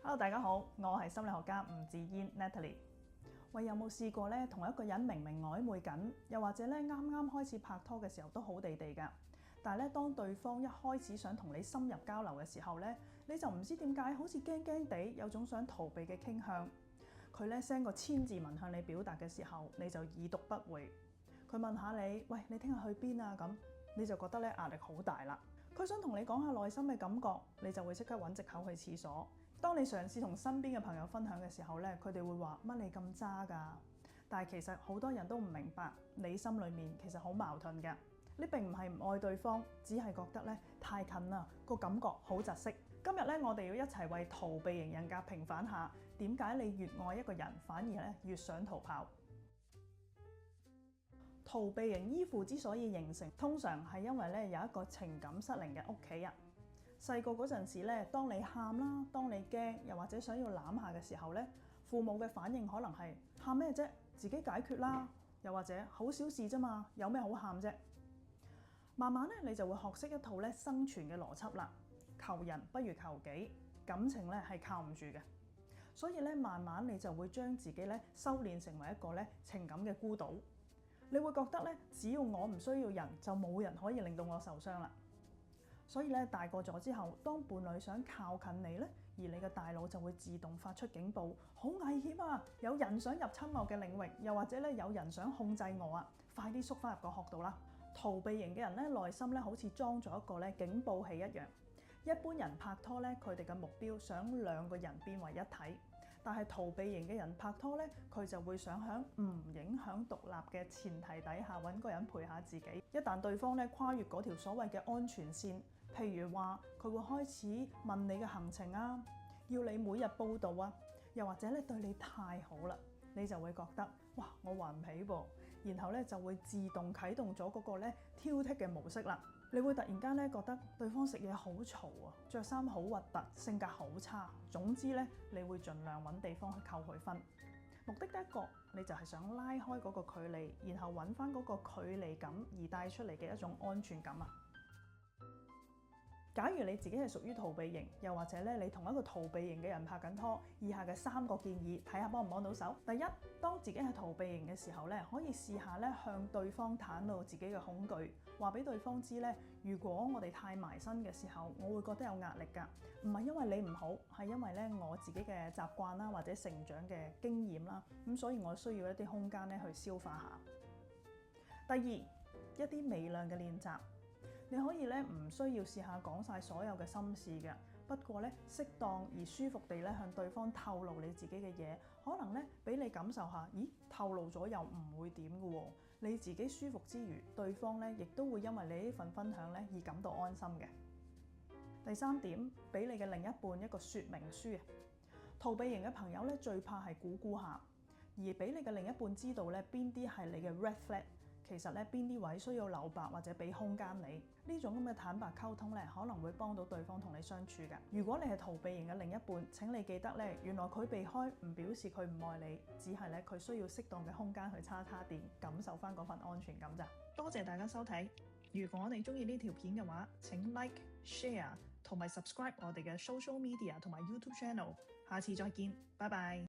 Hello，大家好，我係心理學家吳志嫣 Natalie。喂，有冇試過咧，同一個人明明曖昧緊，又或者咧啱啱開始拍拖嘅時候都好地地㗎，但係咧當對方一開始想同你深入交流嘅時候咧，你就唔知點解好似驚驚地，有種想逃避嘅傾向。佢咧 send 個千字文向你表達嘅時候，你就已讀不回。佢問下你，喂，你聽日去邊啊？咁你就覺得咧壓力好大啦。佢想同你講下內心嘅感覺，你就會即刻揾藉口去廁所。當你嘗試同身邊嘅朋友分享嘅時候咧，佢哋會話乜你咁渣㗎？但係其實好多人都唔明白，你心裡面其實好矛盾嘅。你並唔係唔愛對方，只係覺得咧太近啦，個感覺好窒息。今日咧，我哋要一齊為逃避型人格平反下，點解你越愛一個人，反而咧越想逃跑？逃避型依附之所以形成，通常係因為咧有一個情感失靈嘅屋企人。細個嗰陣時咧，當你喊啦，當你驚，又或者想要攬下嘅時候咧，父母嘅反應可能係喊咩啫？自己解決啦，又或者好小事啫嘛，有咩好喊啫？慢慢咧，你就會學識一套咧生存嘅邏輯啦。求人不如求己，感情咧係靠唔住嘅，所以咧慢慢你就會將自己咧修煉成為一個咧情感嘅孤島。你會覺得咧，只要我唔需要人，就冇人可以令到我受傷啦。所以咧，大個咗之後，當伴侶想靠近你咧，而你嘅大腦就會自動發出警報，好危險啊！有人想入侵我嘅領域，又或者咧有人想控制我啊！快啲縮翻入個殼度啦！逃避型嘅人咧，內心咧好似裝咗一個咧警報器一樣。一般人拍拖咧，佢哋嘅目標想兩個人變為一體，但係逃避型嘅人拍拖咧，佢就會想喺唔影響獨立嘅前提底下揾個人陪下自己。一旦對方咧跨越嗰條所謂嘅安全線，譬如話佢會開始問你嘅行程啊，要你每日報到啊，又或者咧對你太好啦，你就會覺得哇，我還唔起噃，然後咧就會自動啟動咗嗰個咧挑剔嘅模式啦。你會突然間咧覺得對方食嘢好嘈啊，着衫好核突，性格好差，總之咧你會盡量揾地方去扣佢分。目的得一個，你就係想拉開嗰個距離，然後揾翻嗰個距離感而帶出嚟嘅一種安全感啊。假如你自己係屬於逃避型，又或者咧你同一個逃避型嘅人拍緊拖，以下嘅3個建議，睇下幫唔幫到手。第一，當自己係逃避型嘅時候咧，可以試下咧向對方袒露自己嘅恐懼，話俾對方知咧，如果我哋太埋身嘅時候，我會覺得有壓力㗎。唔係因為你唔好，係因為咧我自己嘅習慣啦，或者成長嘅經驗啦，咁所以我需要一啲空間咧去消化下。第二，一啲微量嘅練習。你可以咧唔需要試下講晒所有嘅心事嘅，不過咧適當而舒服地咧向對方透露你自己嘅嘢，可能咧俾你感受下，咦，透露咗又唔會點嘅喎，你自己舒服之餘，對方咧亦都會因為你呢份分享咧而感到安心嘅。第三點，俾你嘅另一半一個說明書。逃避型嘅朋友咧最怕係估下，而俾你嘅另一半知道咧邊啲係你嘅 red flag。其實咧邊啲位需要留白或者俾空間你，呢種咁嘅坦白溝通咧，可能會幫到對方同你相處㗎。如果你係逃避型嘅另一半，請你記得咧，原來佢避開唔表示佢唔愛你，只係咧佢需要適當嘅空間去叉電，感受翻嗰份安全感咋。多謝大家收睇，如果你中意呢條片嘅話，請 like、share 同埋 subscribe 我哋嘅 social media 同埋 YouTube channel。下次再見，拜拜。